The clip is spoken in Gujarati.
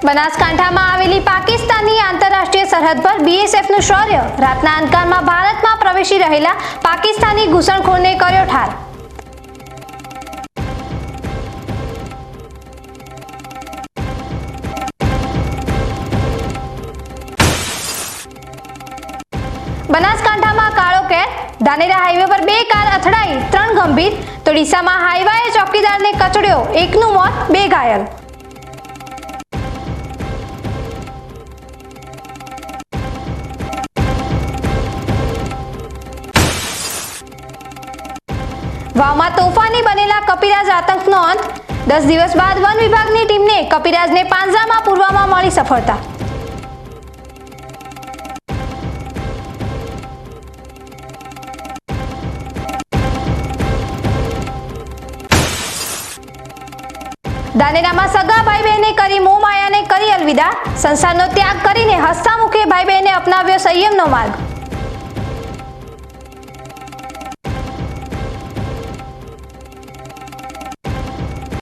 બનાસકાંઠામાં આવેલી પાકિસ્તાનની આંતરરાષ્ટ્રીય સરહદ પર બીએસએફનું શૌર્ય, રાતના અંધકારમાં ભારતમાં પ્રવેશી રહેલા પાકિસ્તાની ઘૂસણખોરને કર્યો ઠાર। બનાસકાંઠામાં કાળો કેર, ધાનેરા હાઈવે પર 2 કાર અથડાઈ, 3 ગંભીર, તો ડીસામાં હાઈવે ચોકીદારને કચડ્યો, 1નું મોત, 2 ઘાયલ। વાવમાં તોફાની બનેલા કપિરાજ આતંકનો અંત, 10 દિવસ બાદ વન વિભાગની ટીમને કપિરાજને પાંજરામાં પૂરવામાં મળી સફળતા। ધાનેરામાં સગા ભાઈ બહેને કરી મોહ માયાને કરી અલવિદા, સંસારનો ત્યાગ કરીને હસતા મુખે ભાઈ બહેને અપનાવ્યો સંયમનો માર્ગ।